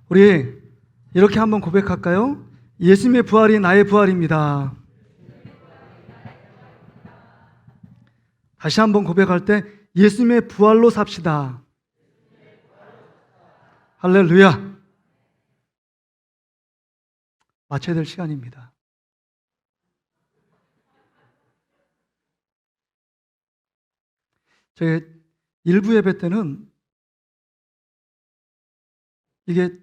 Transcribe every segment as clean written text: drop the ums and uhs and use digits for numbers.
우리 이렇게 한번 고백할까요? 예수님의 부활이 나의 부활입니다. 다시 한번 고백할 때 예수님의 부활로 삽시다. 할렐루야. 마쳐야 될 시간입니다. 저희 일부 예배 때는 이게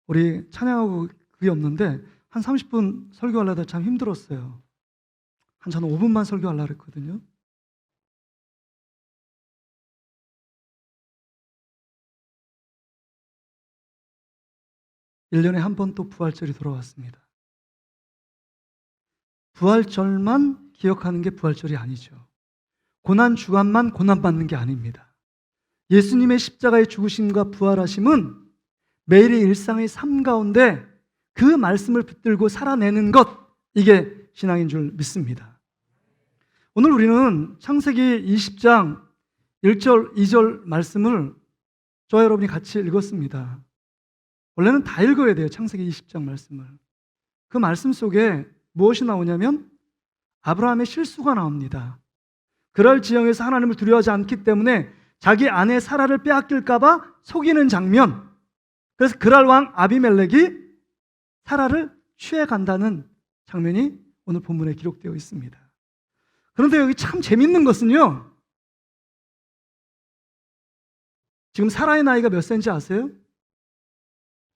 우리 찬양하고 그게 없는데 한 30분 설교하려다 참 힘들었어요. 저는 5분만 설교하려고 했거든요. (1년에) 한 번 또 부활절이 돌아왔습니다. 부활절만 기억하는 게 부활절이 아니죠. 고난 주간만 고난받는 게 아닙니다. 예수님의 십자가의 죽으심과 부활하심은 매일의 일상의 삶 가운데 그 말씀을 붙들고 살아내는 것, 이게 신앙인 줄 믿습니다. 오늘 우리는 창세기 20장 1절, 2절 말씀을 저와 여러분이 같이 읽었습니다. 원래는 다 읽어야 돼요, 창세기 20장 말씀을. 그 말씀 속에 무엇이 나오냐면 아브라함의 실수가 나옵니다. 그럴 지형에서 하나님을 두려워하지 않기 때문에 자기 아내 사라를 빼앗길까 봐 속이는 장면. 그래서 그랄 왕 아비멜렉이 사라를 취해간다는 장면이 오늘 본문에 기록되어 있습니다. 그런데 여기 참 재밌는 것은요, 지금 사라의 나이가 몇 세인지 아세요?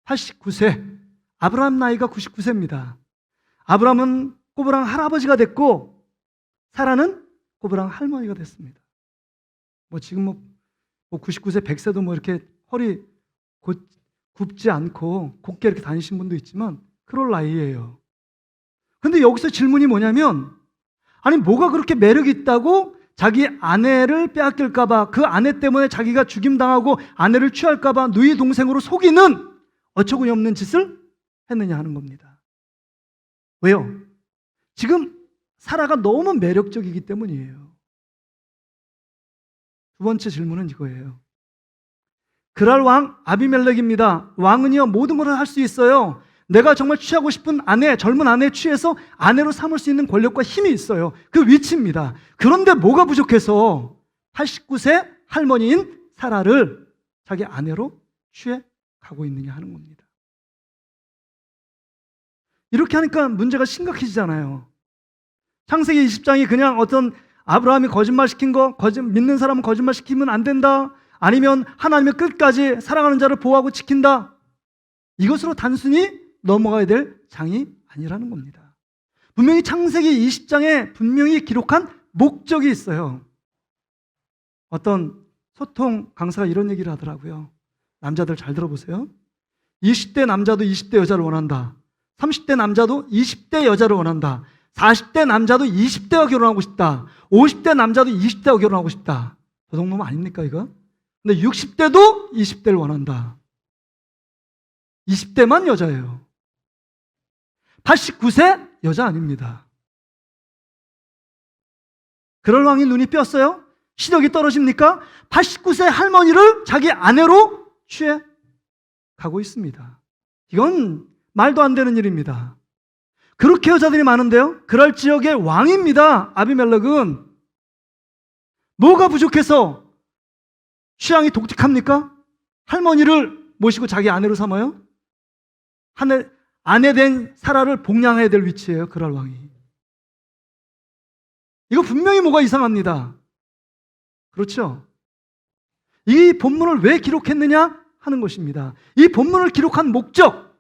89세. 아브라함 나이가 99세입니다. 아브라함은 꼬부랑 할아버지가 됐고 사라는 꼬부랑 할머니가 됐습니다. 지금 99세, 100세도 이렇게 허리 굽지 않고 곱게 이렇게 다니신 분도 있지만 그럴 나이예요. 근데 여기서 질문이 뭐냐면, 아니 뭐가 그렇게 매력이 있다고 자기 아내를 빼앗길까 봐, 그 아내 때문에 자기가 죽임당하고 아내를 취할까 봐 누이 동생으로 속이는 어처구니 없는 짓을 했느냐 하는 겁니다. 왜요? 지금 사라가 너무 매력적이기 때문이에요. 두 번째 질문은 이거예요. 그랄 왕 아비멜렉입니다. 왕은요 모든 것을 할 수 있어요. 내가 정말 취하고 싶은 아내, 젊은 아내에 취해서 아내로 삼을 수 있는 권력과 힘이 있어요. 그 위치입니다. 그런데 뭐가 부족해서 89세 할머니인 사라를 자기 아내로 취해 가고 있느냐 하는 겁니다. 이렇게 하니까 문제가 심각해지잖아요. 창세기 20장이 그냥 어떤 아브라함이 거짓말 시킨 거, 믿는 사람은 거짓말 시키면 안 된다, 아니면 하나님의 끝까지 사랑하는 자를 보호하고 지킨다, 이것으로 단순히 넘어가야 될 장이 아니라는 겁니다. 분명히 창세기 20장에 분명히 기록한 목적이 있어요. 어떤 소통 강사가 이런 얘기를 하더라고요. 남자들 잘 들어보세요. 20대 남자도 20대 여자를 원한다. 30대 남자도 20대 여자를 원한다. 40대 남자도 20대와 결혼하고 싶다. 50대 남자도 20대와 결혼하고 싶다. 저 정도면 아닙니까 이거? 근데 60대도 20대를 원한다. 20대만 여자예요. 89세 여자 아닙니다. 그럴 왕이 눈이 띄었어요? 시력이 떨어집니까? 89세 할머니를 자기 아내로 취해 가고 있습니다. 이건 말도 안 되는 일입니다. 그렇게 여자들이 많은데요, 그럴 지역의 왕입니다. 아비멜렉은. 뭐가 부족해서 취향이 독특합니까? 할머니를 모시고 자기 아내로 삼아요? 아내 된 사라를 복양해야 될 위치예요, 그랄 왕이. 이거 분명히 뭐가 이상합니다. 그렇죠? 이 본문을 왜 기록했느냐 하는 것입니다. 이 본문을 기록한 목적,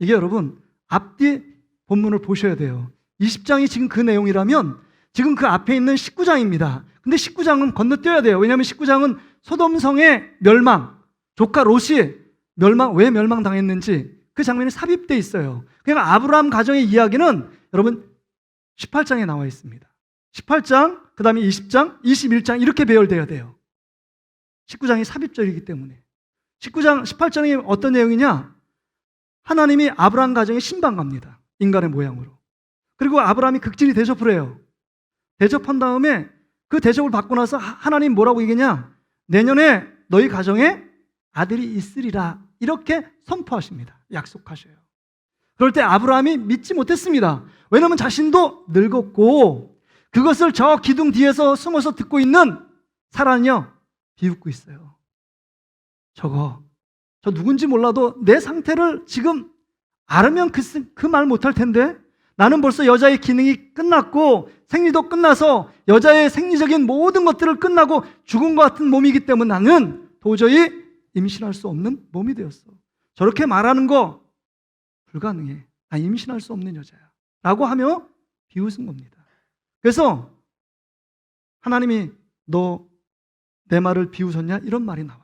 이게 여러분 앞뒤 본문을 보셔야 돼요. 20장이 지금 그 내용이라면 지금 그 앞에 있는 19장입니다. 근데 19장은 건너뛰어야 돼요. 왜냐하면 19장은 소돔성의 멸망, 조카 롯이 왜 멸망당했는지 그 장면이 삽입되어 있어요. 그러니까 아브라함 가정의 이야기는 여러분 18장에 나와 있습니다. 18장, 그 다음에 20장, 21장 이렇게 배열되어야 돼요. 19장이 삽입절이기 때문에. 18장이 어떤 내용이냐? 하나님이 아브라함 가정에 신방갑니다. 인간의 모양으로. 그리고 아브라함이 극진히 대접을 해요. 대접한 다음에 그 대접을 받고 나서 하나님 뭐라고 얘기냐? 내년에 너희 가정에 아들이 있으리라 이렇게 선포하십니다. 약속하셔요. 그럴 때 아브라함이 믿지 못했습니다. 왜냐하면 자신도 늙었고 그것을 저 기둥 뒤에서 숨어서 듣고 있는 사라는요 비웃고 있어요. 저 누군지 몰라도 내 상태를 지금 알으면 그 말 못할 텐데, 나는 벌써 여자의 기능이 끝났고 생리도 끝나서 여자의 생리적인 모든 것들을 끝나고 죽은 것 같은 몸이기 때문에 나는 도저히 임신할 수 없는 몸이 되었어. 저렇게 말하는 거 불가능해. 나 임신할 수 없는 여자야 라고 하며 비웃은 겁니다. 그래서 하나님이 너 내 말을 비웃었냐? 이런 말이 나와요.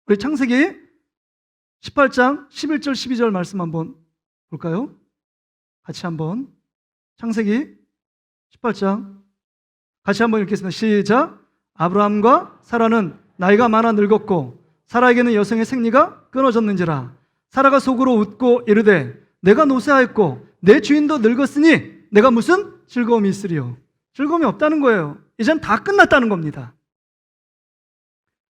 우리 창세기 18장 11절 12절 말씀 한번 볼까요? 같이 한번 창세기 18장 같이 한번 읽겠습니다. 시작. 아브라함과 사라는 나이가 많아 늙었고 사라에게는 여성의 생리가 끊어졌는지라. 사라가 속으로 웃고 이르되 내가 노쇠하였고 내 주인도 늙었으니 내가 무슨 즐거움이 있으리요. 즐거움이 없다는 거예요. 이젠 다 끝났다는 겁니다.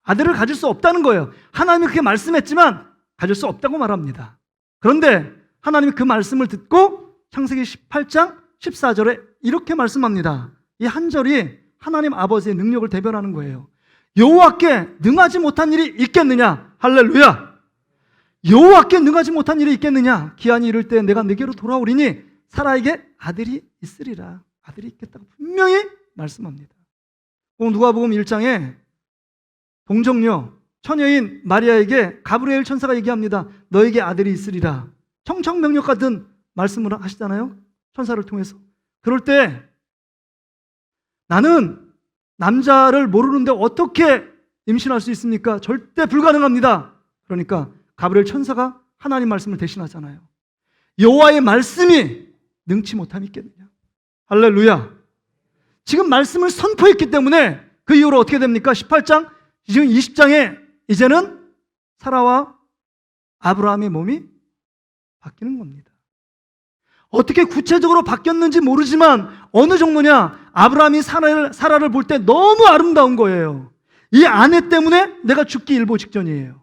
아들을 가질 수 없다는 거예요. 하나님이 그렇게 말씀했지만 가질 수 없다고 말합니다. 그런데 하나님이 그 말씀을 듣고 창세기 18장 14절에 이렇게 말씀합니다. 이 한 절이 하나님 아버지의 능력을 대변하는 거예요. 여호와께 능하지 못한 일이 있겠느냐? 할렐루야. 여호와께 능하지 못한 일이 있겠느냐? 기한이 이를 때 내가 네게로 돌아오리니 사라에게 아들이 있으리라. 아들이 있겠다고 분명히 말씀합니다. 누가복음 1장에 동정녀 처녀인 마리아에게 가브리엘 천사가 얘기합니다. 너에게 아들이 있으리라. 청청명령 같은 말씀을 하시잖아요, 천사를 통해서. 그럴 때 나는 남자를 모르는데 어떻게 임신할 수 있습니까? 절대 불가능합니다. 그러니까 가브리엘 천사가 하나님 말씀을 대신하잖아요. 여호와의 말씀이 능치 못함이 있겠느냐? 할렐루야. 지금 말씀을 선포했기 때문에 그 이후로 어떻게 됩니까? 18장 지금 20장에 이제는 사라와 아브라함의 몸이 바뀌는 겁니다. 어떻게 구체적으로 바뀌었는지 모르지만 어느 정도냐? 아브라함이 사라를 볼 때 너무 아름다운 거예요. 이 아내 때문에 내가 죽기 일보 직전이에요.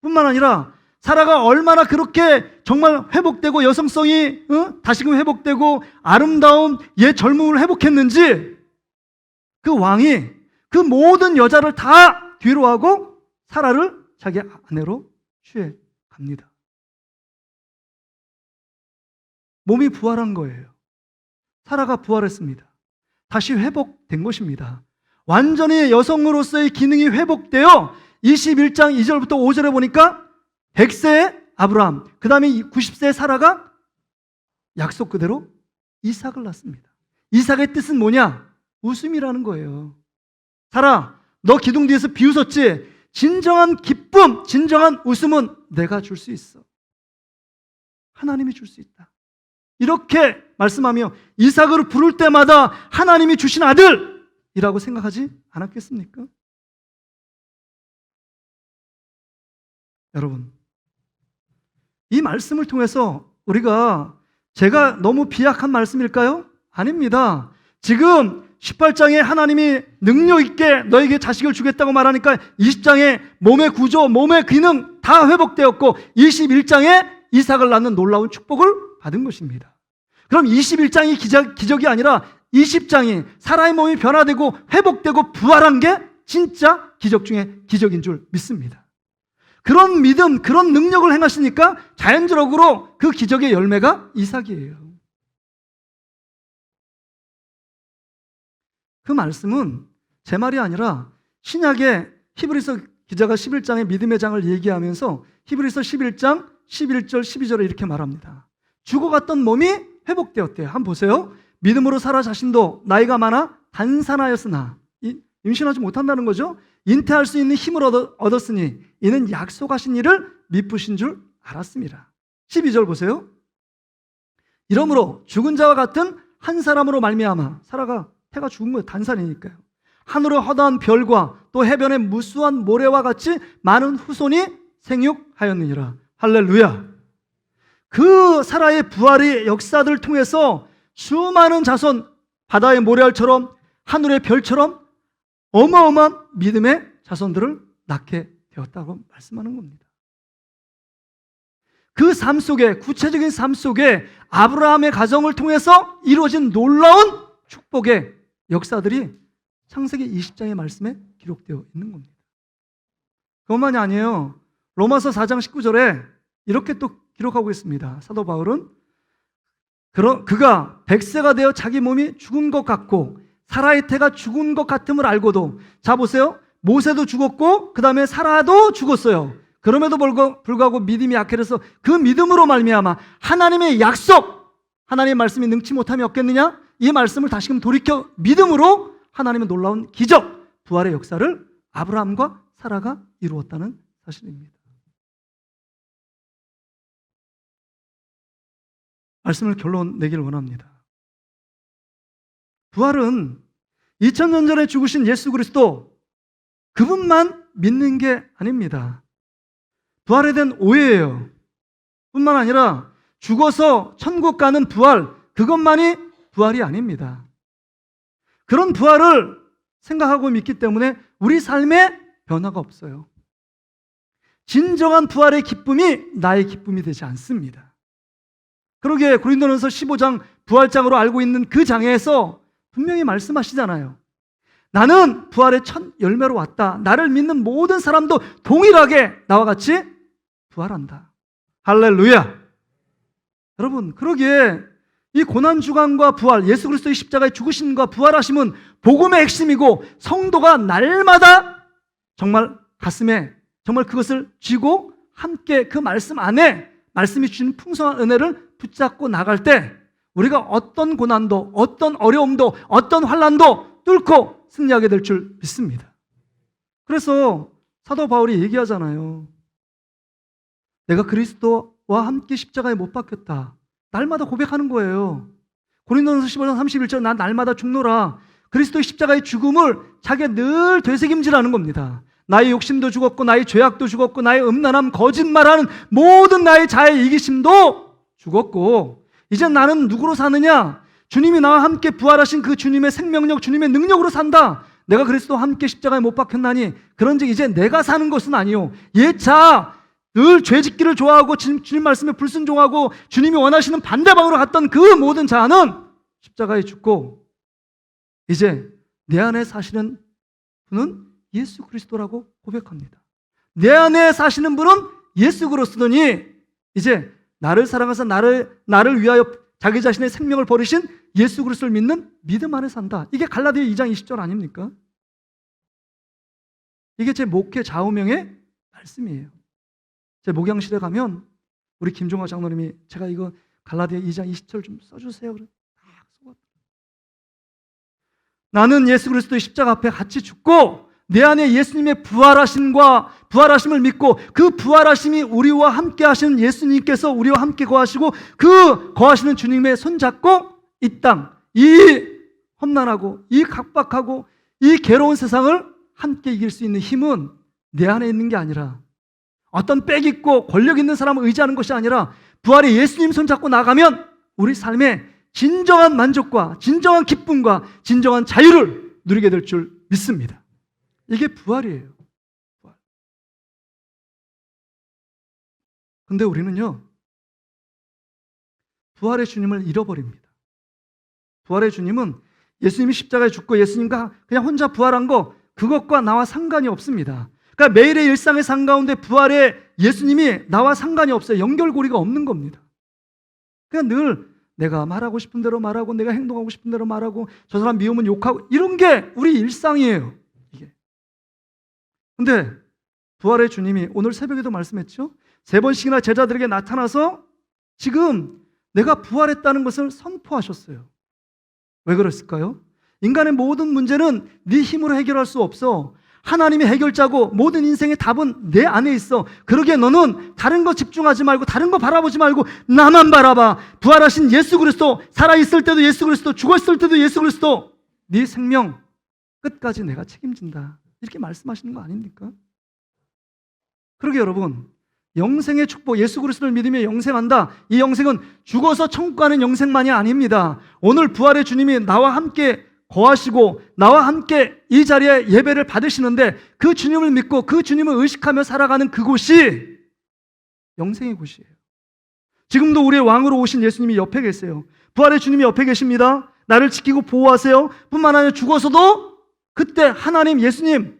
뿐만 아니라 사라가 얼마나 그렇게 정말 회복되고 여성성이 다시금 회복되고 아름다운 옛 젊음을 회복했는지 그 왕이 그 모든 여자를 다 뒤로하고 사라를 자기 아내로 취해 갑니다. 몸이 부활한 거예요. 사라가 부활했습니다. 다시 회복된 것입니다. 완전히 여성으로서의 기능이 회복되어 21장 2절부터 5절에 보니까 100세의 아브라함, 그 다음에 90세의 사라가 약속 그대로 이삭을 낳습니다. 이삭의 뜻은 뭐냐? 웃음이라는 거예요. 사라, 너 기둥 뒤에서 비웃었지? 진정한 기쁨, 진정한 웃음은 내가 줄 수 있어. 하나님이 줄 수 있다. 이렇게 말씀하며 이삭을 부를 때마다 하나님이 주신 아들이라고 생각하지 않았겠습니까? 여러분, 이 말씀을 통해서 제가 너무 비약한 말씀일까요? 아닙니다. 지금 18장에 하나님이 능력 있게 너에게 자식을 주겠다고 말하니까 20장에 몸의 구조, 몸의 기능 다 회복되었고 21장에 이삭을 낳는 놀라운 축복을 받은 것입니다. 그럼 21장이 기적이 아니라 20장이 사라의 몸이 변화되고 회복되고 부활한 게 진짜 기적 중에 기적인 줄 믿습니다. 그런 믿음, 그런 능력을 행하시니까 자연적으로 그 기적의 열매가 이삭이에요. 그 말씀은 제 말이 아니라 신약의 히브리서 기자가 11장의 믿음의 장을 얘기하면서 히브리서 11장 11절 12절에 이렇게 말합니다. 죽어갔던 몸이 회복되었대요. 한번 보세요. 믿음으로 사라 자신도 나이가 많아 단산하였으나, 임신하지 못한다는 거죠. 인태할 수 있는 힘을 얻었으니 이는 약속하신 일을 미쁘신 줄 알았습니다. 12절 보세요. 이러므로 죽은 자와 같은 한 사람으로 말미암아, 사라가 태가 죽은 거예요. 단산이니까요. 하늘의 허다한 별과 또 해변의 무수한 모래와 같이 많은 후손이 생육하였느니라. 할렐루야. 그 사라의 부활의 역사들을 통해서 수많은 자손, 바다의 모래알처럼 하늘의 별처럼 어마어마한 믿음의 자손들을 낳게 되었다고 말씀하는 겁니다. 그 삶 속에, 구체적인 삶 속에 아브라함의 가정을 통해서 이루어진 놀라운 축복의 역사들이 창세기 20장의 말씀에 기록되어 있는 겁니다. 그것만이 아니에요. 로마서 4장 19절에 이렇게 또 기록하고 있습니다. 사도 바울은 그가 100세가 되어 자기 몸이 죽은 것 같고 사라의 태가 죽은 것 같음을 알고도, 자 보세요, 모세도 죽었고 그 다음에 사라도 죽었어요. 그럼에도 불구하고 믿음이 약해서 그 믿음으로 말미암아 하나님의 약속, 하나님의 말씀이 능치 못함이 없겠느냐? 이 말씀을 다시금 돌이켜 믿음으로 하나님의 놀라운 기적, 부활의 역사를 아브라함과 사라가 이루었다는 사실입니다. 말씀을 결론 내기를 원합니다. 부활은 2000년 전에 죽으신 예수 그리스도 그분만 믿는 게 아닙니다. 부활에 대한 오해예요. 뿐만 아니라 죽어서 천국 가는 부활, 그것만이 부활이 아닙니다. 그런 부활을 생각하고 믿기 때문에 우리 삶에 변화가 없어요. 진정한 부활의 기쁨이 나의 기쁨이 되지 않습니다. 그러기에 고린도전서 15장 부활장으로 알고 있는 그 장에서 분명히 말씀하시잖아요. 나는 부활의 첫 열매로 왔다. 나를 믿는 모든 사람도 동일하게 나와 같이 부활한다. 할렐루야. 여러분, 그러기에 이 고난주간과 부활, 예수 그리스도의 십자가의 죽으심과 부활하심은 복음의 핵심이고, 성도가 날마다 정말 가슴에 정말 그것을 쥐고 함께 그 말씀 안에 말씀이 주신 풍성한 은혜를 붙잡고 나갈 때 우리가 어떤 고난도, 어떤 어려움도, 어떤 환난도 뚫고 승리하게 될 줄 믿습니다. 그래서 사도 바울이 얘기하잖아요. 내가 그리스도와 함께 십자가에 못 박혔다. 날마다 고백하는 거예요. 고린도전서 15장 31절, 난 날마다 죽노라. 그리스도의 십자가의 죽음을 자기가 늘 되새김질하는 겁니다. 나의 욕심도 죽었고, 나의 죄악도 죽었고, 나의 음란함, 거짓말하는 모든 나의 자의 이기심도 죽었고, 이제 나는 누구로 사느냐? 주님이 나와 함께 부활하신 그 주님의 생명력, 주님의 능력으로 산다. 내가 그리스도와 함께 십자가에 못 박혔나니 그런즉 이제 내가 사는 것은 아니요, 옛자 늘 죄짓기를 좋아하고 주님 말씀에 불순종하고 주님이 원하시는 반대방으로 갔던 그 모든 자는 십자가에 죽고 이제 내 안에 사시는 분은 예수 그리스도라고 고백합니다. 내 안에 사시는 분은 예수 그리스도니 이제 나를 사랑하사 나를 위하여 자기 자신의 생명을 버리신 예수 그리스도를 믿는 믿음 안에 산다. 이게 갈라디아 2장 20절 아닙니까? 이게 제 목회 좌우명의 말씀이에요. 제 목양실에 가면 우리 김종화 장로님이 제가 이거 갈라디아 2장 20절 좀 써주세요. 나는 예수 그리스도의 십자가 앞에 같이 죽고 내 안에 예수님의 부활하심을 믿고 그 부활하심이 우리와 함께 하시는 예수님께서 우리와 함께 거하시고 그 거하시는 주님의 손잡고 이 땅, 이 험난하고 이 각박하고 이 괴로운 세상을 함께 이길 수 있는 힘은 내 안에 있는 게 아니라 어떤 빽 있고 권력 있는 사람을 의지하는 것이 아니라 부활의 예수님 손잡고 나가면 우리 삶에 진정한 만족과 진정한 기쁨과 진정한 자유를 누리게 될 줄 믿습니다. 이게 부활이에요. 부활. 근데 우리는요, 부활의 주님을 잃어버립니다. 부활의 주님은 예수님이 십자가에 죽고 예수님과 그냥 혼자 부활한 거, 그것과 나와 상관이 없습니다. 그러니까 매일의 일상의 삶 가운데 부활의 예수님이 나와 상관이 없어요. 연결고리가 없는 겁니다. 그냥 늘 내가 말하고 싶은 대로 말하고 내가 행동하고 싶은 대로 말하고 저 사람 미우면 욕하고 이런 게 우리 일상이에요. 이게. 근데 부활의 주님이 오늘 새벽에도 말씀했죠. 3번씩이나 제자들에게 나타나서 지금 내가 부활했다는 것을 선포하셨어요. 왜 그랬을까요? 인간의 모든 문제는 네 힘으로 해결할 수 없어. 하나님이 해결자고 모든 인생의 답은 내 안에 있어. 그러기에 너는 다른 거 집중하지 말고 다른 거 바라보지 말고 나만 바라봐. 부활하신 예수 그리스도, 살아있을 때도 예수 그리스도, 죽었을 때도 예수 그리스도, 네 생명 끝까지 내가 책임진다. 이렇게 말씀하시는 거 아닙니까? 그러게 여러분, 영생의 축복, 예수 그리스도를 믿으며 영생한다. 이 영생은 죽어서 천국 가는 영생만이 아닙니다. 오늘 부활의 주님이 나와 함께 거하시고 나와 함께 이 자리에 예배를 받으시는데 그 주님을 믿고 그 주님을 의식하며 살아가는 그곳이 영생의 곳이에요. 지금도 우리의 왕으로 오신 예수님이 옆에 계세요. 부활의 주님이 옆에 계십니다. 나를 지키고 보호하세요. 뿐만 아니라 죽어서도 그때 하나님 예수님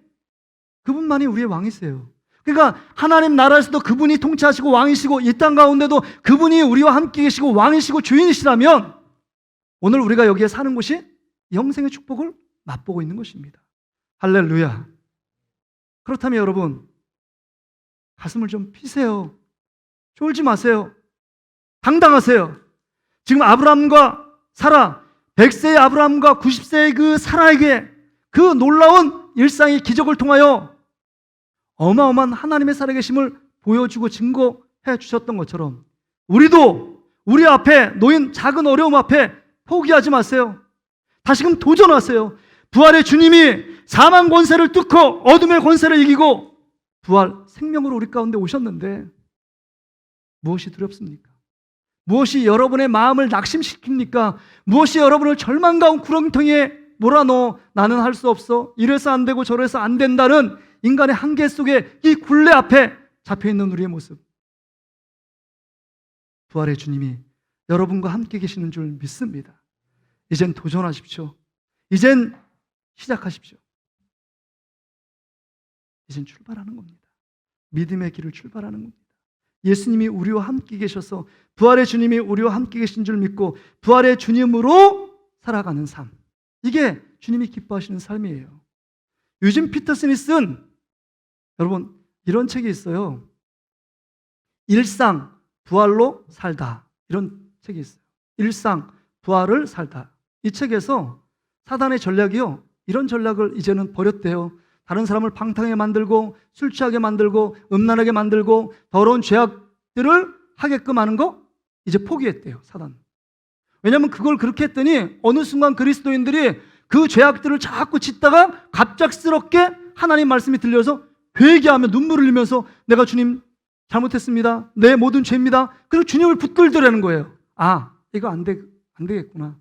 그분만이 우리의 왕이세요. 그러니까 하나님 나라에서도 그분이 통치하시고 왕이시고 이 땅 가운데도 그분이 우리와 함께 계시고 왕이시고 주인이시라면 오늘 우리가 여기에 사는 곳이 영생의 축복을 맛보고 있는 것입니다. 할렐루야. 그렇다면 여러분 가슴을 좀 피세요. 쫄지 마세요. 당당하세요. 지금 아브라함과 사라, 100세의 아브라함과 90세의 그 사라에게 그 놀라운 일상의 기적을 통하여 어마어마한 하나님의 살아계심을 보여주고 증거해 주셨던 것처럼 우리도 우리 앞에 놓인 작은 어려움 앞에 포기하지 마세요. 다시금 도전하세요. 부활의 주님이 사망 권세를 뚫고 어둠의 권세를 이기고 부활 생명으로 우리 가운데 오셨는데 무엇이 두렵습니까? 무엇이 여러분의 마음을 낙심시킵니까? 무엇이 여러분을 절망가운 구렁텅이에 몰아넣어 나는 할 수 없어, 이래서 안 되고 저래서 안 된다는 인간의 한계 속에 이 굴레 앞에 잡혀있는 우리의 모습. 부활의 주님이 여러분과 함께 계시는 줄 믿습니다. 이젠 도전하십시오. 이젠 시작하십시오. 이젠 출발하는 겁니다. 믿음의 길을 출발하는 겁니다. 예수님이 우리와 함께 계셔서 부활의 주님이 우리와 함께 계신 줄 믿고 부활의 주님으로 살아가는 삶, 이게 주님이 기뻐하시는 삶이에요. 유진 피터슨이 쓴 여러분 이런 책이 있어요. 일상 부활로 살다, 이런 책이 있어요. 일상 부활을 살다. 이 책에서 사단의 전략이요, 이런 전략을 이제는 버렸대요. 다른 사람을 방탕하게 만들고 술 취하게 만들고 음란하게 만들고 더러운 죄악들을 하게끔 하는 거 이제 포기했대요, 사단. 왜냐하면 그걸 그렇게 했더니 어느 순간 그리스도인들이 그 죄악들을 자꾸 짓다가 갑작스럽게 하나님 말씀이 들려서 회개하며 눈물을 흘리면서 내가 주님 잘못했습니다, 내 모든 죄입니다. 그리고 주님을 붙들더라는 거예요. 아, 이거 안 되겠구나.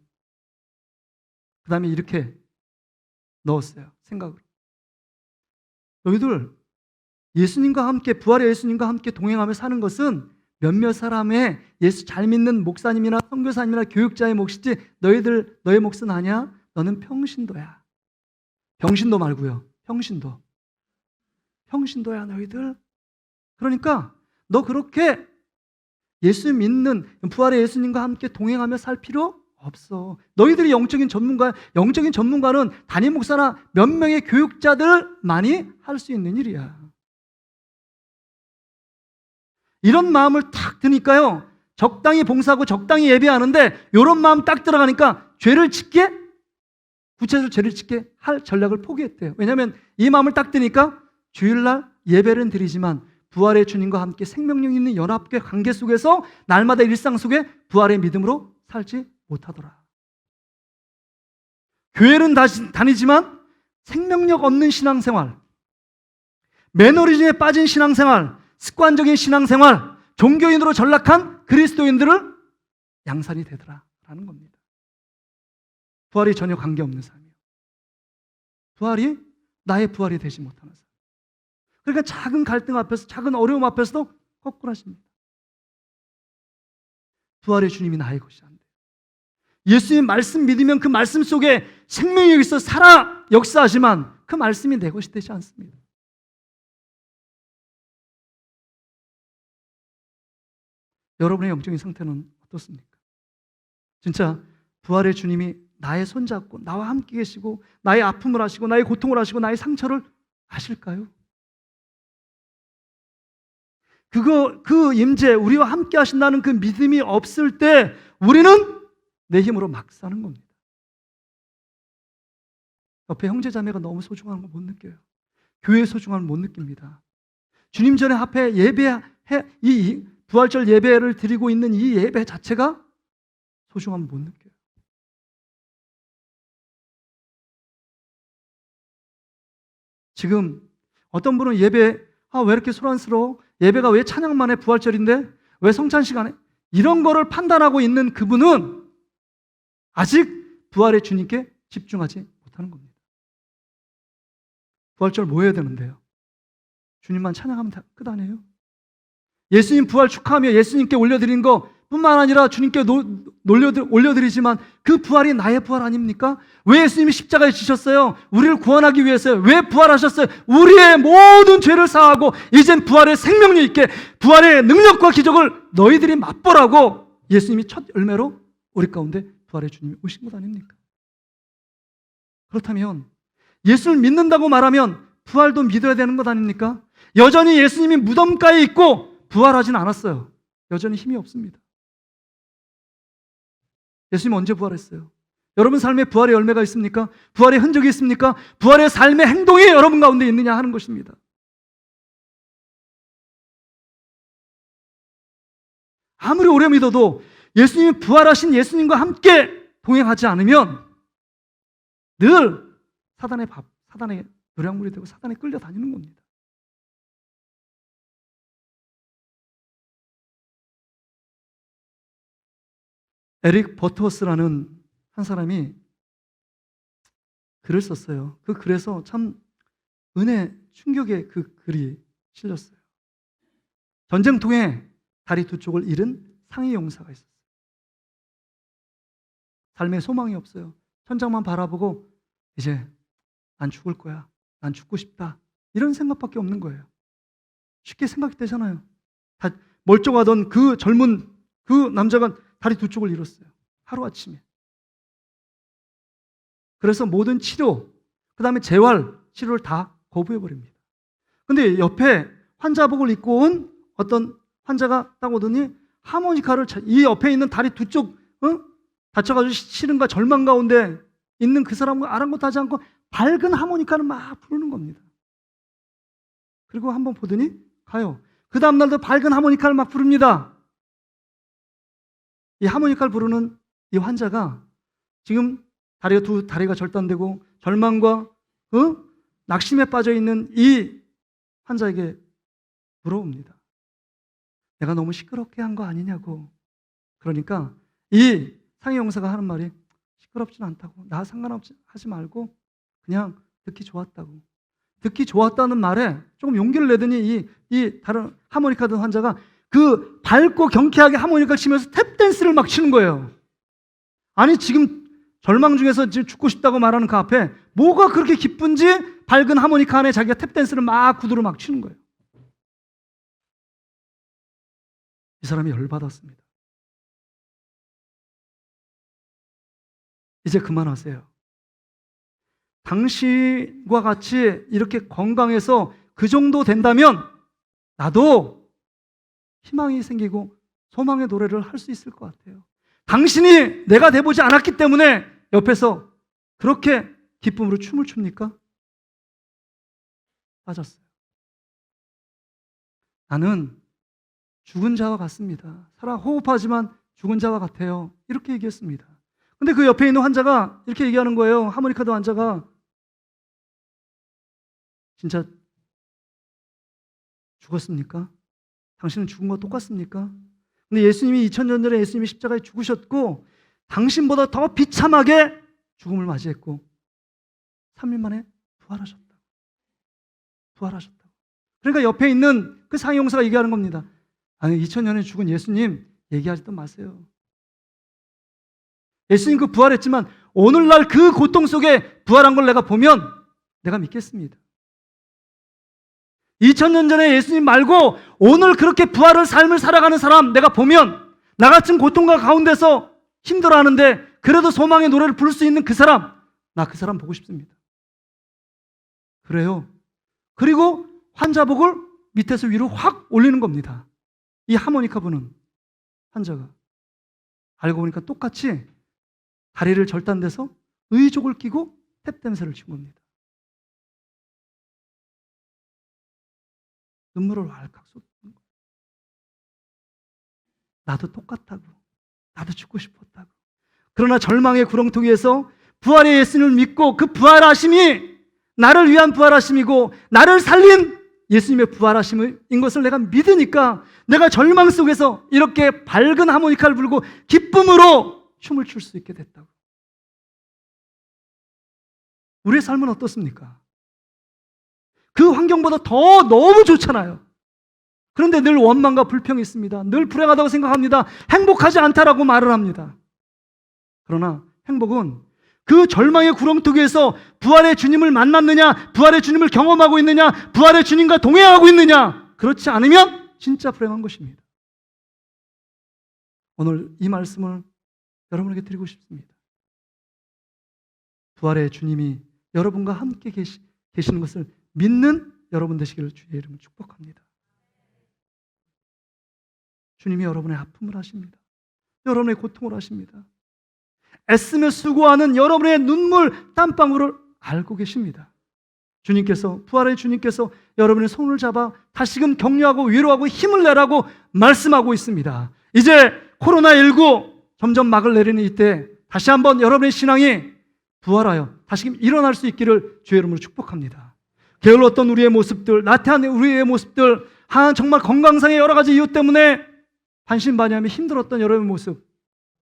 그 다음에 이렇게 넣었어요, 생각을. 너희들 예수님과 함께, 부활의 예수님과 함께 동행하며 사는 것은 몇몇 사람의 예수 잘 믿는 목사님이나 선교사님이나 교육자의 몫이지 너의 몫은 아니야. 너는 평신도야. 병신도 말고요, 평신도. 평신도야 너희들. 그러니까 너 그렇게 예수 믿는 부활의 예수님과 함께 동행하며 살 필요 없어. 너희들이 영적인 전문가야. 영적인 전문가는 담임 목사나 몇 명의 교육자들만이 할 수 있는 일이야. 이런 마음을 탁 드니까요, 적당히 봉사하고 적당히 예배하는데 이런 마음 딱 들어가니까 구체적으로 죄를 짓게 할 전략을 포기했대요. 왜냐하면 이 마음을 딱 드니까 주일날 예배는 드리지만 부활의 주님과 함께 생명력 있는 연합의 관계 속에서 날마다 일상 속에 부활의 믿음으로 살지 못하더라. 교회는 다니지만 생명력 없는 신앙생활, 매너리즘에 빠진 신앙생활, 습관적인 신앙생활, 종교인으로 전락한 그리스도인들을 양산이 되더라라는 겁니다. 부활이 전혀 관계없는 삶이에요. 부활이 나의 부활이 되지 못하는 삶. 그러니까 작은 갈등 앞에서, 작은 어려움 앞에서도 거꾸로 하십니다. 부활의 주님이 나의 것이 안 돼요. 예수님 말씀 믿으면 그 말씀 속에 생명이 있어 살아 역사하지만 그 말씀이 내 것이 되지 않습니다. 여러분의 영적인 상태는 어떻습니까? 진짜 부활의 주님이 나의 손잡고 나와 함께 계시고 나의 아픔을 아시고 나의 고통을 아시고 나의 상처를 아실까요? 그 임재, 우리와 함께 하신다는 그 믿음이 없을 때 우리는 내 힘으로 막 사는 겁니다. 옆에 형제 자매가 너무 소중한 걸 못 느껴요. 교회의 소중함을 못 느낍니다. 주님 전에 앞에 이 부활절 예배를 드리고 있는 이 예배 자체가 소중함을 못 느껴요. 지금 어떤 분은 왜 이렇게 소란스러워? 예배가 왜 찬양만 해? 부활절인데? 왜 성찬 시간에? 이런 거를 판단하고 있는 그분은 아직 부활의 주님께 집중하지 못하는 겁니다. 부활절 뭐 해야 되는데요? 주님만 찬양하면 다 끝 아니에요? 예수님 부활 축하하며 예수님께 올려드린 거 뿐만 아니라 주님께 올려드리지만 그 부활이 나의 부활 아닙니까? 왜 예수님이 십자가에 지셨어요? 우리를 구원하기 위해서요. 왜 부활하셨어요? 우리의 모든 죄를 사하고 이젠 부활의 생명력 있게 부활의 능력과 기적을 너희들이 맛보라고 예수님이 첫 열매로 우리 가운데 부활의 주님이 오신 것 아닙니까? 그렇다면 예수를 믿는다고 말하면 부활도 믿어야 되는 것 아닙니까? 여전히 예수님이 무덤가에 있고 부활하진 않았어요. 여전히 힘이 없습니다. 예수님 언제 부활했어요? 여러분 삶에 부활의 열매가 있습니까? 부활의 흔적이 있습니까? 부활의 삶의 행동이 여러분 가운데 있느냐 하는 것입니다. 아무리 오래 믿어도 예수님이 부활하신 예수님과 함께 동행하지 않으면 늘 사단의 노략물이 되고 사단에 끌려다니는 겁니다. 에릭 버트워스라는 한 사람이 글을 썼어요. 그 글에서 참 충격의 그 글이 실렸어요. 전쟁통에 다리 두 쪽을 잃은 상해 용사가 있었어요. 삶에 소망이 없어요. 천장만 바라보고 이제 난 죽을 거야. 난 죽고 싶다. 이런 생각밖에 없는 거예요. 쉽게 생각이 되잖아요. 멀쩡하던 그 젊은 그 남자가 다리 두 쪽을 잃었어요. 하루아침에. 그래서 모든 치료, 그 다음에 재활, 치료를 다 거부해버립니다. 근데 옆에 환자복을 입고 온 어떤 환자가 딱 오더니 하모니카를 이 옆에 있는 다리 두 쪽 다쳐가지고 시름과 절망 가운데 있는 그 사람과 아랑곳 하지 않고 밝은 하모니카를 막 부르는 겁니다. 그리고 한번 보더니 가요. 그 다음날도 밝은 하모니카를 막 부릅니다. 이 하모니카를 부르는 이 환자가 지금 다리가 절단되고 절망과 낙심에 빠져 있는 이 환자에게 물어봅니다. 내가 너무 시끄럽게 한 거 아니냐고. 그러니까 이 상해 용사가 하는 말이 시끄럽진 않다고. 나 상관하지 말고 그냥 듣기 좋았다고. 듣기 좋았다는 말에 조금 용기를 내더니 이 다른 하모니카 든 환자가 그 밝고 경쾌하게 하모니카를 치면서 탭댄스를 막 치는 거예요. 아니 지금 절망 중에서 지금 죽고 싶다고 말하는 그 앞에 뭐가 그렇게 기쁜지 밝은 하모니카 안에 자기가 탭댄스를 막 구두로 막 치는 거예요. 이 사람이 열받았습니다. 이제 그만하세요. 당신과 같이 이렇게 건강해서 그 정도 된다면 나도 희망이 생기고 소망의 노래를 할 수 있을 것 같아요. 당신이 내가 돼보지 않았기 때문에 옆에서 그렇게 기쁨으로 춤을 춥니까? 빠졌어요. 나는 죽은 자와 같습니다. 살아 호흡하지만 죽은 자와 같아요. 이렇게 얘기했습니다. 근데 그 옆에 있는 환자가 이렇게 얘기하는 거예요. 하모니카도 환자가 진짜 죽었습니까? 당신은 죽은 거 똑같습니까? 근데 예수님이 2000년 전에 예수님이 십자가에 죽으셨고 당신보다 더 비참하게 죽음을 맞이했고 3일 만에 부활하셨다고. 그러니까 옆에 있는 그 상해 용사가 얘기하는 겁니다. 아니 2000년에 죽은 예수님 얘기하지도 마세요. 예수님 그 부활했지만 오늘날 그 고통 속에 부활한 걸 내가 보면 내가 믿겠습니다. 2000년 전에 예수님 말고 오늘 그렇게 부활의 삶을 살아가는 사람 내가 보면 나 같은 고통과 가운데서 힘들어하는데 그래도 소망의 노래를 부를 수 있는 그 사람, 나 그 사람 보고 싶습니다. 그래요. 그리고 환자복을 밑에서 위로 확 올리는 겁니다. 이 하모니카 부는 환자가. 알고 보니까 똑같이 다리를 절단돼서 의족을 끼고 탭댄스를 친 겁니다. 눈물을 왈칵 쏟는 거예요. 나도 똑같다고. 나도 죽고 싶었다고. 그러나 절망의 구렁텅이에서 부활의 예수님을 믿고 그 부활하심이 나를 위한 부활하심이고 나를 살린 예수님의 부활하심인 것을 내가 믿으니까 내가 절망 속에서 이렇게 밝은 하모니카를 불고 기쁨으로 춤을 출 수 있게 됐다고. 우리의 삶은 어떻습니까? 그 환경보다 더 너무 좋잖아요. 그런데 늘 원망과 불평이 있습니다. 늘 불행하다고 생각합니다. 행복하지 않다라고 말을 합니다. 그러나 행복은 그 절망의 구렁텅이에서 부활의 주님을 만났느냐, 부활의 주님을 경험하고 있느냐, 부활의 주님과 동행하고 있느냐, 그렇지 않으면 진짜 불행한 것입니다. 오늘 이 말씀을 여러분에게 드리고 싶습니다. 부활의 주님이 여러분과 함께 계시는 것을 믿는 여러분 되시기를 주의 이름으로 축복합니다. 주님이 여러분의 아픔을 아십니다. 여러분의 고통을 아십니다. 애쓰며 수고하는 여러분의 눈물, 땀방울을 알고 계십니다. 주님께서, 부활의 주님께서 여러분의 손을 잡아 다시금 격려하고 위로하고 힘을 내라고 말씀하고 있습니다. 이제 코로나19 점점 막을 내리는 이때 다시 한번 여러분의 신앙이 부활하여 다시금 일어날 수 있기를 주의 이름으로 축복합니다. 게을렀던 우리의 모습들, 나태한 우리의 모습들, 정말 건강상의 여러 가지 이유 때문에 반신반의하며 힘들었던 여러분의 모습,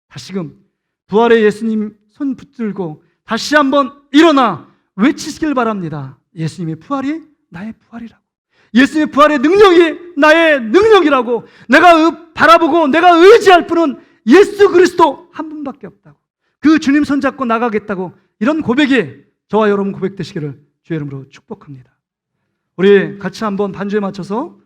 다시금 부활의 예수님 손 붙들고 다시 한번 일어나 외치시길 바랍니다. 예수님의 부활이 나의 부활이라고, 예수님의 부활의 능력이 나의 능력이라고, 내가 바라보고 내가 의지할 분은 예수 그리스도 한 분밖에 없다고, 그 주님 손잡고 나가겠다고, 이런 고백이 저와 여러분 고백되시기를 주의 이름으로 축복합니다. 우리 같이 한번 반주에 맞춰서